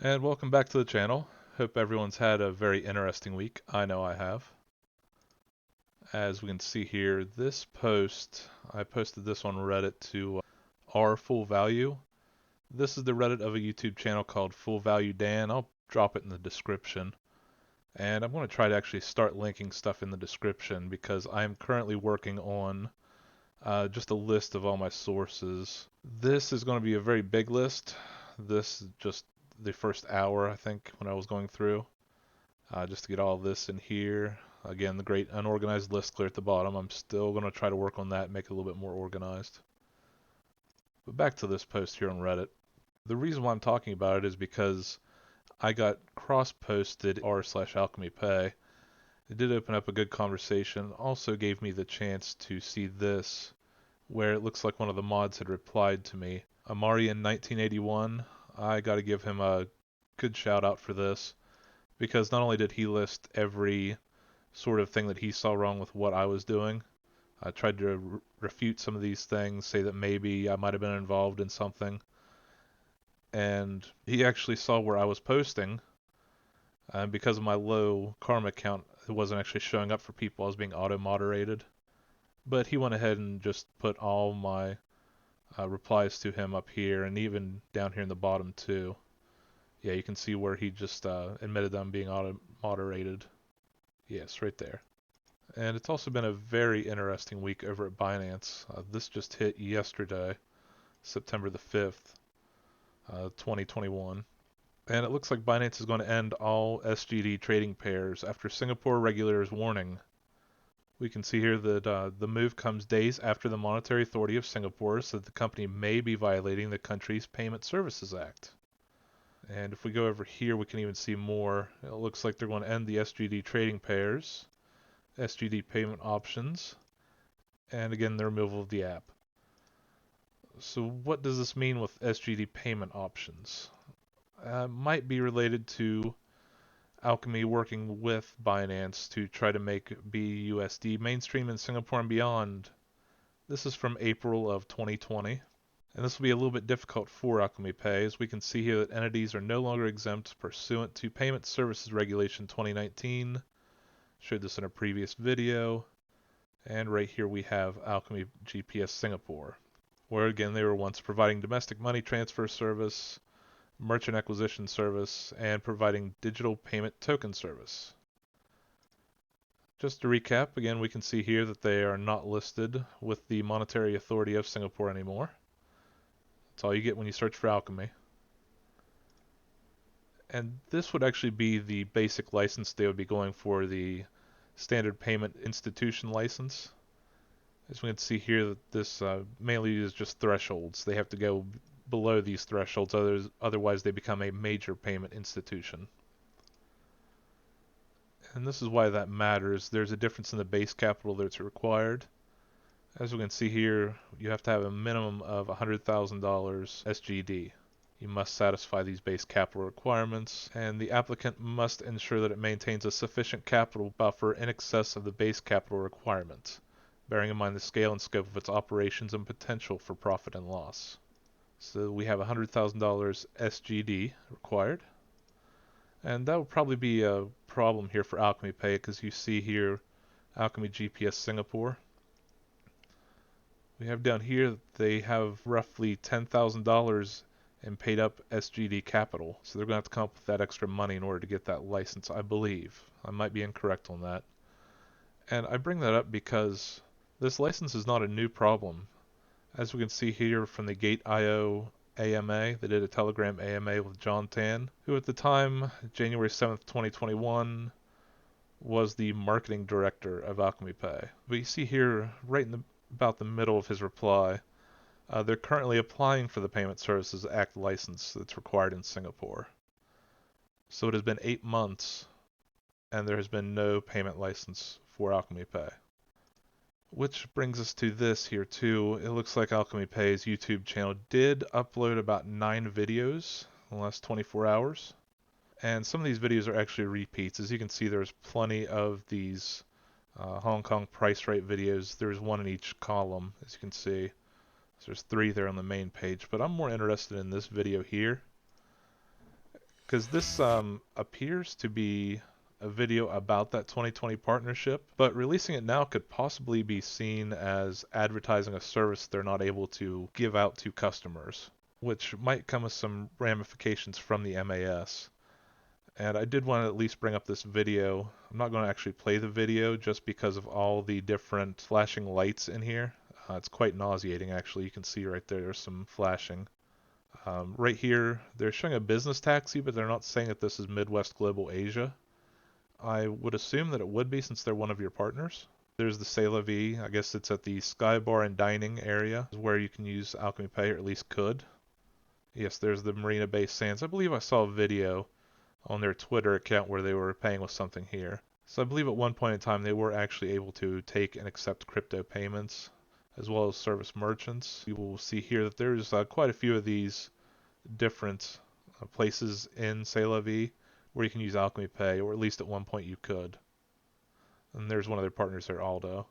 And welcome back to the channel. Hope everyone's had a very interesting week. I know I have. As we can see here, I posted this on Reddit to R Full Value. This is the Reddit of a YouTube channel called Full Value Dan. I'll drop it in the description. And I'm going to try to actually start linking stuff in the description because I'm currently working on just a list of all my sources. This is going to be a very big list. This is just the first hour, I think, when I was going through, just to get all of this in here. Again, the great unorganized list clear at the bottom. I'm still going to try to work on that and make it a little bit more organized. But back to this post here on Reddit. The reason why I'm talking about it is because I got cross-posted r/Alchemy Pay. It did open up a good conversation. Also gave me the chance to see this, where it looks like one of the mods had replied to me. Amari in 1981. I got to give him a good shout out for this, because not only did he list every sort of thing that he saw wrong with what I was doing, I tried to refute some of these things, say that maybe I might have been involved in something, and he actually saw where I was posting, and because of my low karma count, it wasn't actually showing up for people. I was being auto-moderated, but he went ahead and just put all my replies to him up here, and even down here in the bottom too. Yeah, you can see where he just admitted that I'm being auto-moderated. Yes, right there. And it's also been a very interesting week over at Binance. This just hit yesterday, September the 5th, 2021. And it looks like Binance is going to end all SGD trading pairs after Singapore regulators' warning. We can see here that the move comes days after the Monetary Authority of Singapore said the company may be violating the country's Payment Services Act. And if we go over here, we can even see more. It looks like they're going to end the SGD trading pairs, SGD payment options, and again, the removal of the app. So what does this mean with SGD payment options? Might be related to Alchemy working with Binance to try to make BUSD mainstream in Singapore and beyond. This is from April of 2020. And this will be a little bit difficult for Alchemy Pay, as we can see here that entities are no longer exempt pursuant to Payment Services Regulation 2019. Showed this in a previous video. And right here we have Alchemy GPS Singapore, where again they were once providing domestic money transfer service, merchant acquisition service, and providing digital payment token service. Just to recap, again we can see here that they are not listed with the Monetary Authority of Singapore anymore. That's all you get when you search for Alchemy. And this would actually be the basic license they would be going for, the standard payment institution license. As we can see here, that this mainly is just thresholds. They have to go below these thresholds, otherwise they become a major payment institution. And this is why that matters. There's a difference in the base capital that's required. As we can see here, you have to have a minimum of $100,000 SGD. You must satisfy these base capital requirements, and the applicant must ensure that it maintains a sufficient capital buffer in excess of the base capital requirement, bearing in mind the scale and scope of its operations and potential for profit and loss. So we have $100,000 SGD required, and that will probably be a problem here for Alchemy Pay, because you see here Alchemy GPS Singapore. We have down here that they have roughly $10,000 in paid up SGD capital, so they're going to have to come up with that extra money in order to get that license, I believe. I might be incorrect on that. And I bring that up because this license is not a new problem. As we can see here from the Gate.io AMA, they did a Telegram AMA with John Tan, who at the time, January 7th, 2021, was the marketing director of Alchemy Pay. But you see here, right in about the middle of his reply, they're currently applying for the Payment Services Act license that's required in Singapore. So it has been 8 months, and there has been no payment license for Alchemy Pay. Which brings us to this here too. It looks like Alchemy Pay's YouTube channel did upload about 9 videos in the last 24 hours. And some of these videos are actually repeats. As you can see, there's plenty of these Hong Kong price rate videos. There's one in each column, as you can see. So there's 3 there on the main page. But I'm more interested in this video here, because this appears to be a video about that 2020 partnership, but releasing it now could possibly be seen as advertising a service they're not able to give out to customers, which might come with some ramifications from the MAS. And I did want to at least bring up this video. I'm not going to actually play the video just because of all the different flashing lights in here. It's quite nauseating, actually. You can see right there, there's some flashing. Right here, they're showing a business taxi, but they're not saying that this is Midwest Global Asia. I would assume that it would be since they're one of your partners. There's the C'est La Vie. I guess it's at the Sky Bar and Dining area where you can use Alchemy Pay, or at least could. Yes, there's the Marina Bay Sands. I believe I saw a video on their Twitter account where they were paying with something here. So I believe at one point in time they were actually able to take and accept crypto payments as well as service merchants. You will see here that there's quite a few of these different places in C'est La Vie where you can use Alchemy Pay, or at least at one point you could. And there's one of their partners there, Aldo.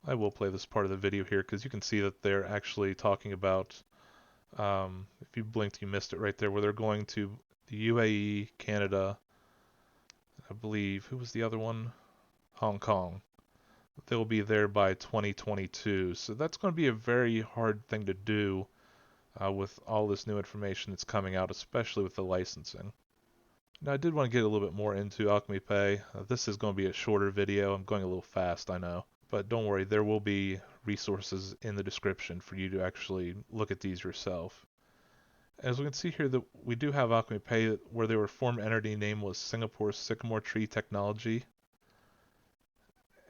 I will play this part of the video here because you can see that they're actually talking about, if you blinked you missed it right there, where they're going to the UAE, Canada, I believe, who was the other one? Hong Kong. They'll be there by 2022, so that's going to be a very hard thing to do with all this new information that's coming out, especially with the licensing. Now, I did want to get a little bit more into Alchemy Pay. This is going to be a shorter video. I'm going a little fast, I know. But don't worry, there will be resources in the description for you to actually look at these yourself. As we can see here, that we do have Alchemy Pay, where their former entity name was Singapore Sycamore Tree Technology.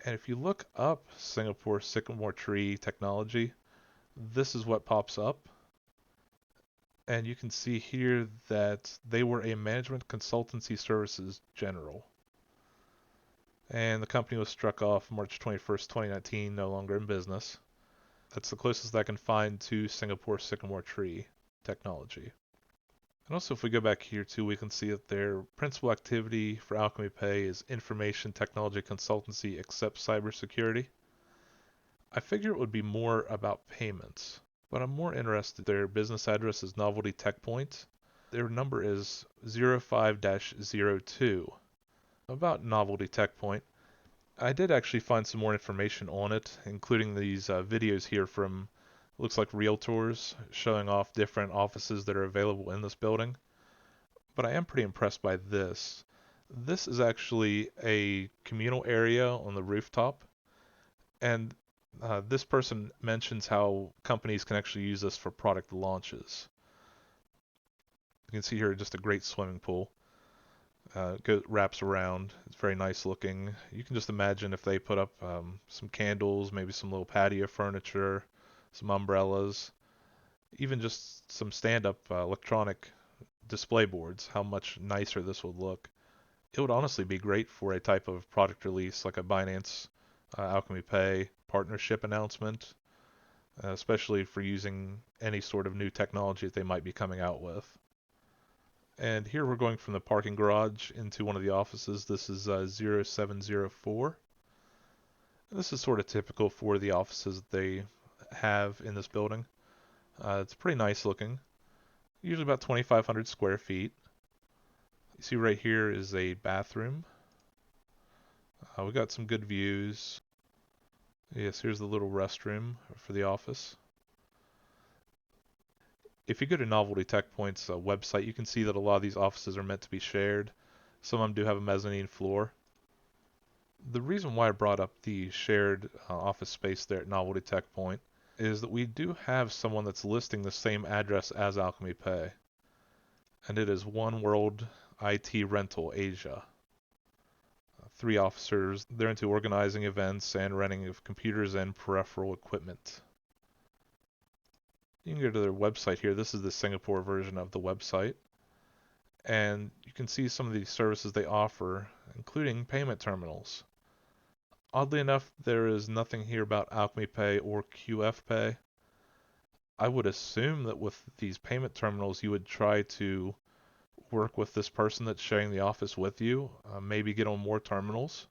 And if you look up Singapore Sycamore Tree Technology, this is what pops up. And you can see here that they were a management consultancy services general. And the company was struck off March 21st, 2019, no longer in business. That's the closest I can find to Singapore Sycamore Tree Technology. And also, if we go back here too, we can see that their principal activity for Alchemy Pay is information technology consultancy except cybersecurity. I figure it would be more about payments, but I'm more interested. Their business address is Novelty Checkpoint. Their number is 05-02. About Novelty Checkpoint, I did actually find some more information on it, including these videos here from, looks like realtors showing off different offices that are available in this building. But I am pretty impressed by this. This is actually a communal area on the rooftop, and this person mentions how companies can actually use this for product launches. You can see here just a great swimming pool. Wraps around. It's very nice looking. You can just imagine if they put up some candles, maybe some little patio furniture, some umbrellas, even just some stand-up electronic display boards, how much nicer this would look. It would honestly be great for a type of product release like a Binance Alchemy Pay partnership announcement, especially for using any sort of new technology that they might be coming out with. And here we're going from the parking garage into one of the offices. This is 0704. And this is sort of typical for the offices that they have in this building. It's pretty nice looking. Usually about 2,500 square feet. You see right here is a bathroom. We got some good views. Yes, here's the little restroom for the office. If you go to Novelty Checkpoint's website, you can see that a lot of these offices are meant to be shared. Some of them do have a mezzanine floor. The reason why I brought up the shared office space there at Novelty Checkpoint is that we do have someone that's listing the same address as Alchemy Pay. And it is One World IT Rental Asia. 3 officers. They're into organizing events and renting of computers and peripheral equipment. You can go to their website here. This is the Singapore version of the website. And you can see some of the services they offer, including payment terminals. Oddly enough, there is nothing here about Alchemy Pay or QF Pay. I would assume that with these payment terminals, you would try to work with this person that's sharing the office with you, maybe get on more terminals.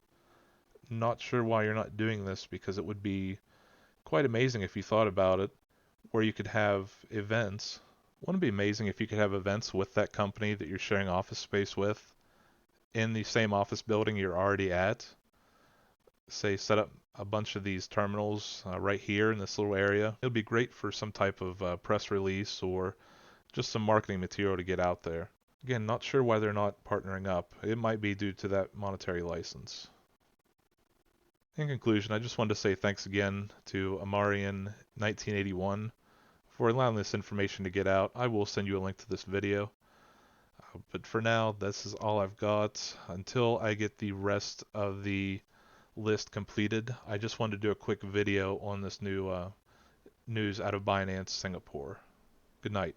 Not sure why you're not doing this, because it would be quite amazing if you thought about it, where you could have events Wouldn't it be amazing if you could have events with that company that you're sharing office space with in the same office building you're already at? Say, set up a bunch of these terminals right here in this little area. It would be great for some type of press release or just some marketing material to get out there. Again, not sure why they're not partnering up. It might be due to that monetary license. In conclusion, I just wanted to say thanks again to Amarian1981 for allowing this information to get out. I will send you a link to this video. But for now, this is all I've got. Until I get the rest of the list completed, I just wanted to do a quick video on this new news out of Binance Singapore. Good night.